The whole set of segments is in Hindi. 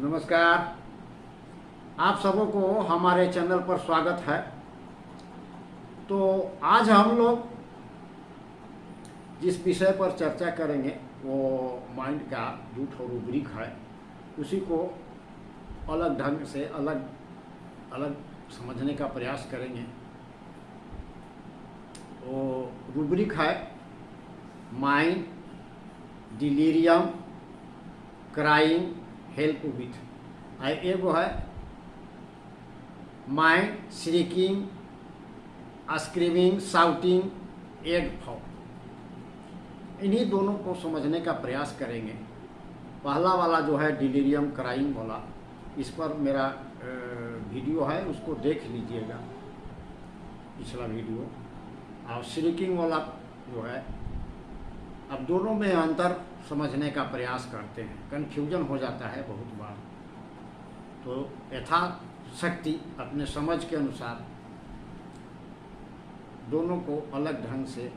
नमस्कार। आप सबों को हमारे चैनल पर स्वागत है। तो आज हम लोग जिस विषय पर चर्चा करेंगे वो माइंड का जो रूब्रिक है, उसी को अलग ढंग से अलग अलग समझने का प्रयास करेंगे। वो रूब्रिक है mind, delirium, crying, help with. एगो है mind, shrieking, screaming, shouting, egg fall. इन्हीं दोनों को समझने का प्रयास करेंगे। पहला वाला जो है डिलीरियम क्राइंग वाला, इस पर मेरा वीडियो है, उसको देख लीजिएगा, पिछला वीडियो। और श्रीकिंग वाला जो है, अब दोनों में अंतर समझने का प्रयास करते हैं। कन्फ्यूजन हो जाता है बहुत बार, तो यथाशक्ति अपने समझ के अनुसार दोनों को अलग ढंग से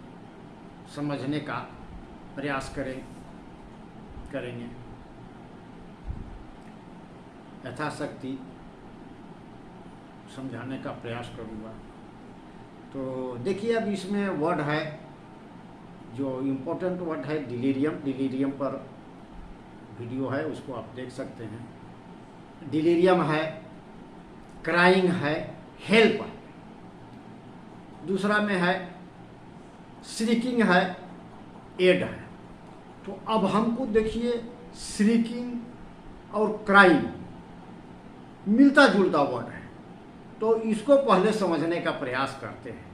समझने का प्रयास करेंगे। यथाशक्ति समझाने का प्रयास करूँगा। तो देखिए, अब इसमें वर्ड है, जो इम्पोर्टेंट वर्ड है डिलीरियम। डिलीरियम पर वीडियो है, उसको आप देख सकते हैं। डिलीरियम है, क्राइंग है, हेल्प है। दूसरा में है श्रीकिंग है, एड है। तो अब हमको देखिए, श्रीकिंग और क्राइंग मिलता जुलता वर्ड है, तो इसको पहले समझने का प्रयास करते हैं।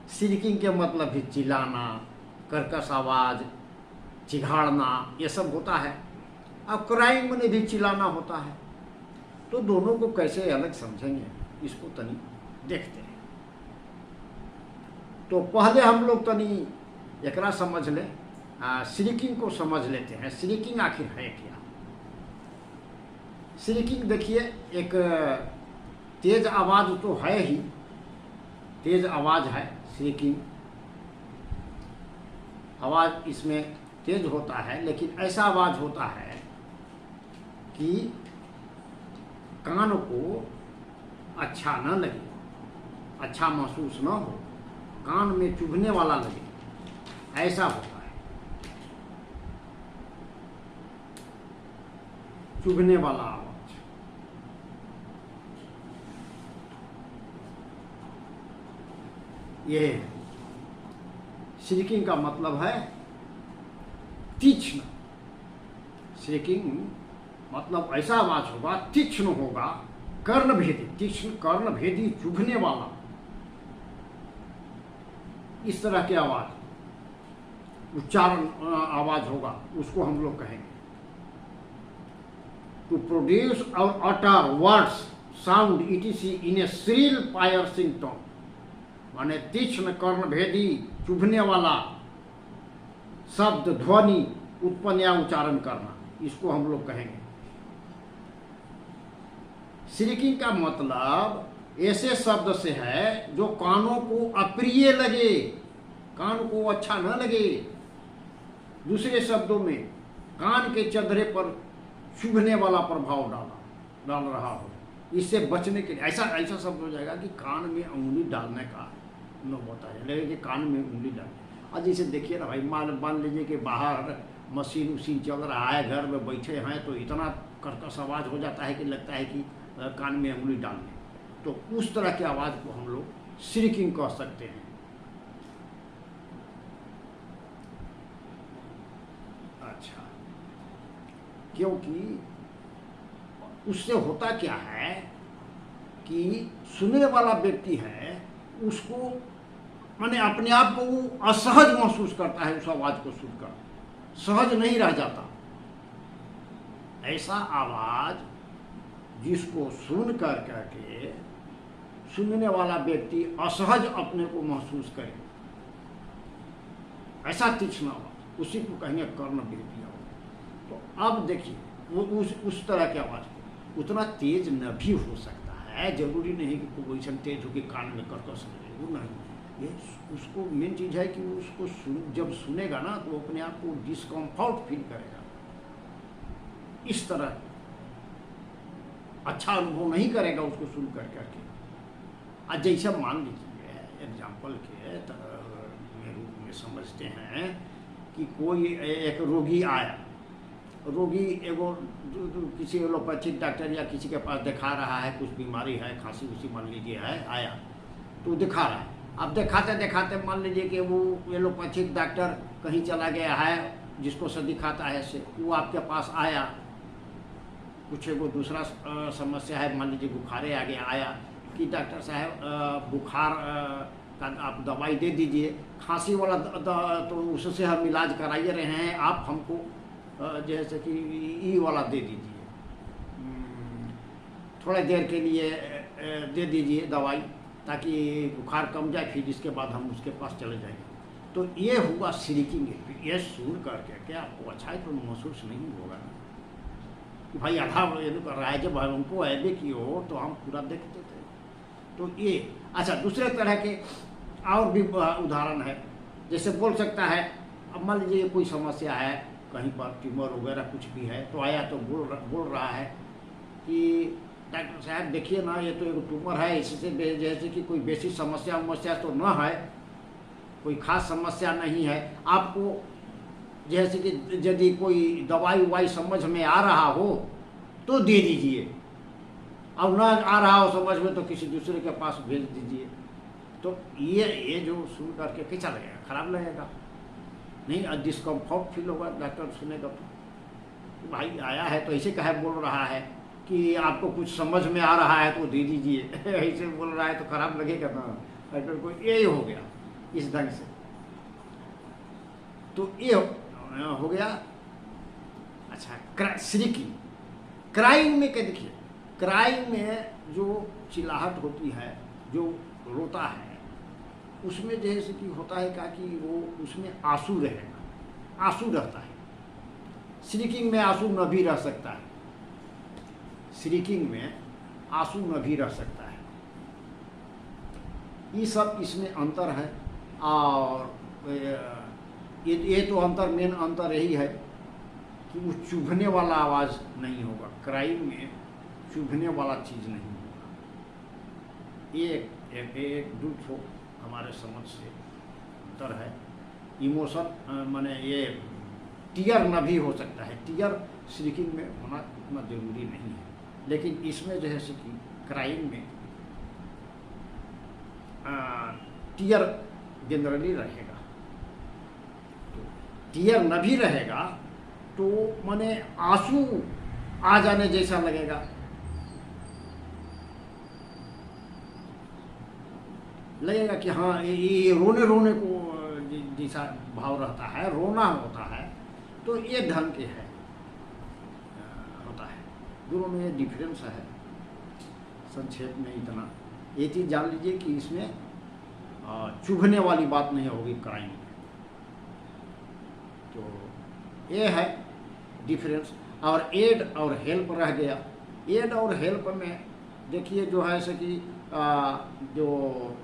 श्रीकिंग के मतलब भी चिल्लाना, कर्कश आवाज, चिघाड़ना, ये सब होता है। अब क्राइंग में भी चिल्लाना होता है। तो दोनों को कैसे अलग समझेंगे, इसको तनी देखते हैं। तो पहले हम लोग तनी एकरा समझ लें, श्रीकिंग को समझ लेते हैं। श्रीकिंग आखिर है क्या? श्रीकिंग देखिए, एक तेज आवाज तो है ही, तेज आवाज है श्रीकिंग। आवाज इसमें तेज होता है, लेकिन ऐसा आवाज होता है कि कान को अच्छा न लगे, अच्छा महसूस न हो, कान में चुभने वाला लगे, ऐसा होता है। चुभने वाला आवाज, ये है। श्रीकिंग का मतलब है तीक्ष्ण। श्रीकिंग मतलब ऐसा आवाज होगा, तीक्ष्ण होगा, कर्णभेदी, तीक्ष्ण कर्णभेदी, चुभने वाला, इस तरह की आवाज, उच्चारण आवाज होगा, उसको हम लोग कहेंगे। टू प्रोड्यूस और अटर वर्ड्स साउंड इटीसी इन ए श्रील पायर्सिंग टोन, माने तीक्ष्ण कर्णभेदी चुभने वाला शब्द, ध्वनि उत्पन्न या उच्चारण करना, इसको हम लोग कहेंगे। श्रीकिंग का मतलब ऐसे शब्द से है जो कानों को अप्रिय लगे, कान को अच्छा न लगे। दूसरे शब्दों में, कान के चंद्रे पर चुभने वाला प्रभाव डाल रहा हो। इससे बचने के लिए ऐसा शब्द हो जाएगा कि कान में उंगली डालने का न होता है, लगे कि कान में उंगली डाल। आज जैसे देखिए ना भाई, मान लीजिए कि बाहर मशीन चल रहा है, घर में बैठे हैं, तो इतना कर्कश आवाज हो जाता है कि लगता है कि कान में उंगली डाल लें। तो उस तरह की आवाज को हम लोग श्रीकिंग कह सकते हैं। अच्छा, क्योंकि उससे होता क्या है कि सुनने वाला व्यक्ति है, उसको माने अपने आप को वो असहज महसूस करता है, उस आवाज को सुनकर सहज नहीं रह जाता। ऐसा आवाज जिसको सुन करके सुनने वाला व्यक्ति असहज अपने को महसूस करे, ऐसा तीक्ष्ण आवाज, उसी को कहेंगे कर्णभेदी आवाज। तो अब देखिए, वो उस तरह की आवाज को उतना तेज न भी हो सकता है, जरूरी नहीं कि कोई ऐसा तेज हो कि कान में कर्कश लगे, वो नहीं। ये उसको मेन चीज़ है कि उसको जब सुनेगा ना, तो अपने आप को डिस्कम्फर्ट फील करेगा। इस तरह अच्छा अनुभव नहीं करेगा उसको शुरू कर करके। आज जैसे मान लीजिए एग्जाम्पल के रूप में समझते हैं कि कोई एक रोगी आया, रोगी एगो किसी एलोपैथिक डॉक्टर या किसी के पास दिखा रहा है, कुछ बीमारी है, खांसी उसी मान लीजिए है, आया तो दिखा रहा है। अब दिखाते दिखाते मान लीजिए कि वो एलोपैथिक डॉक्टर कहीं चला गया है, जिसको से दिखाता है से वो आपके पास आया, कुछ वो दूसरा समस्या है, मान लीजिए बुखारे आ गया, आया कि डॉक्टर साहब बुखार का आप दवाई दे दीजिए, खांसी वाला तो उससे हम इलाज कराइए रहे हैं, आप हमको जैसे कि ई वाला दे दीजिए, थोड़ी देर के लिए दे दीजिए दवाई ताकि बुखार कम जाए, फिर इसके बाद हम उसके पास चले जाएंगे। तो ये हुआ श्रीकिंग। ये सुन करके क्या आपको अच्छा तो महसूस नहीं होगा कि भाई आधा ये कर रहा है, जब हमको ऐबे की हो तो हम पूरा देखते थे। तो ये अच्छा, दूसरे तरह के और भी उदाहरण है, जैसे बोल सकता है, अब मान लीजिए कोई समस्या है कहीं पर, ट्यूमर वगैरह कुछ भी है, तो आया तो बोल रहा है कि डॉक्टर साहब देखिए ना, ये तो एक ट्यूमर है, इससे जैसे कि कोई बेसिक समस्या तो न है, कोई खास समस्या नहीं है, आपको जैसे कि यदि कोई दवाई उवाई समझ में आ रहा हो तो दे दीजिए, अब ना आ रहा हो समझ में तो किसी दूसरे के पास भेज दीजिए। तो ये जो सुन करके कैसा लगेगा? खराब लगेगा नहीं, डिस्कम्फर्ट फील होगा डॉक्टर सुनेगा तो भाई आया है तो ऐसे कहे बोल रहा है कि आपको कुछ समझ में आ रहा है तो दे दीजिए ऐसे बोल रहा है तो खराब लगेगा ना डॉक्टर को। यही हो गया इस ढंग से। तो ये हो गया। अच्छा, श्रीकिंग। क्राइंग में क्या देखिए, क्राइंग में जो चिल्लाहट होती है, जो रोता है, उसमें जैसे कि होता है क्या कि वो उसमें आंसू रहेगा, आंसू रहता है। श्रीकिंग में आंसू न भी रह सकता है, श्रीकिंग में आंसू न भी रह सकता है। ये सब इसमें अंतर है। और ये तो अंतर, मेन अंतर यही है कि वो चुभने वाला आवाज़ नहीं होगा, क्राइम में चुभने वाला चीज़ नहीं होगा। एक दुख हो हमारे समझ से अंतर है। इमोशन माने ये टीयर न भी हो सकता है, टीयर श्रीकिंग में होना उतना जरूरी नहीं है, लेकिन इसमें जैसे कि क्राइम में टीयर जनरली रहेगा। तो टीयर न भी रहेगा तो माने आंसू आ जाने जैसा लगेगा, कि हाँ ये रोने को जैसा भाव रहता है, रोना होता है। तो ये ढंग के है होता है, दोनों में ये डिफरेंस है। संक्षेप में इतना ये चीज़ जान लीजिए कि इसमें चुभने वाली बात नहीं होगी क्राइम में। तो ये है डिफरेंस। और एड और हेल्प रह गया। एड और हेल्प में देखिए जो है ऐसे कि जो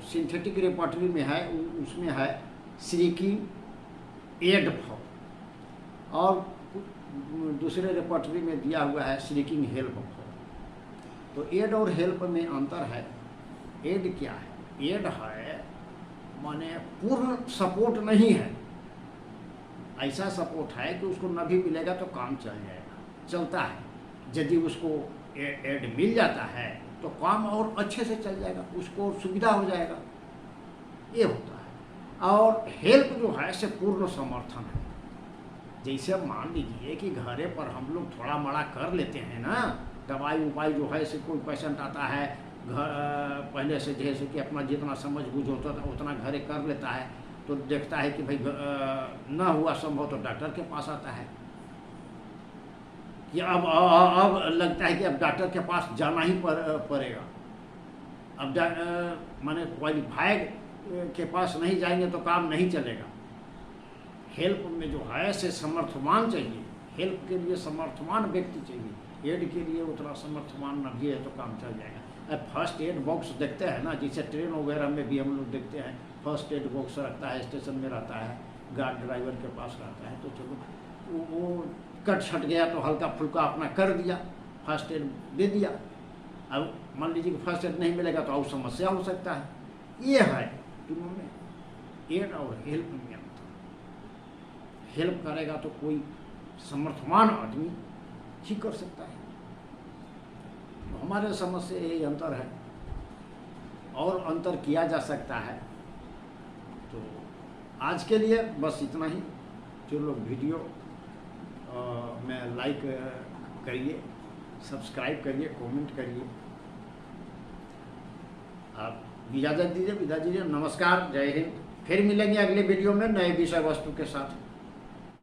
सिंथेटिक रेपर्टरी में है उसमें है श्रीकिंग एड फॉर्म, और दूसरे रेपर्टरी में दिया हुआ है श्रीकिंग हेल्प फॉर्म। तो एड और हेल्प में अंतर है। एड क्या है? एड है माने पूर्ण सपोर्ट नहीं है, ऐसा सपोर्ट है कि उसको न भी मिलेगा तो काम चल जाएगा, चलता है। यदि उसको एड मिल जाता है तो काम और अच्छे से चल जाएगा, उसको सुविधा हो जाएगा, ये होता है। और हेल्प जो है से पूर्ण समर्थन है। जैसे मान लीजिए कि घरे पर हम लोग थोड़ा बड़ा कर लेते हैं ना, दवाई उपाई जो है से कोई पेशेंट आता है घर पहले से जैसे कि अपना जितना समझ बूझ होता था उतना घरे कर लेता है, तो देखता है कि भाई ना हुआ संभव तो डॉक्टर के पास आता है कि अब लगता है कि अब डॉक्टर के पास जाना ही पड़ेगा। अब माने क्वालिफाइड के पास नहीं जाएंगे तो काम नहीं चलेगा। हेल्प में जो है से समर्थवान चाहिए, हेल्प के लिए समर्थवान व्यक्ति चाहिए। एड के लिए उतना समर्थवान न भी है तो काम चल जाएगा। अब फर्स्ट एड बॉक्स देखते हैं ना, जैसे ट्रेन वगैरह में भी हम लोग देखते हैं फर्स्ट एड बॉक्स रखता है, स्टेशन में रहता है, गार्ड ड्राइवर के पास रहता है। तो चलो वो कट छट गया तो हल्का फुल्का अपना कर दिया, फर्स्ट एड दे दिया, अब मान लीजिए कि फर्स्ट एड नहीं मिलेगा तो और समस्या हो सकता है। ये है तीनों में एड और हेल्प में अंतर। हेल्प करेगा तो कोई समर्थवान आदमी ही कर सकता है। तो हमारे समझ से यही अंतर है, और अंतर किया जा सकता है। तो आज के लिए बस इतना ही। जो लोग वीडियो में लाइक करिए, सब्सक्राइब करिए, कमेंट करिए। आप इजाज़त दीजिए, विदा दीजिए। नमस्कार, जय हिंद। फिर मिलेंगे अगले वीडियो में नए विषय वस्तु के साथ।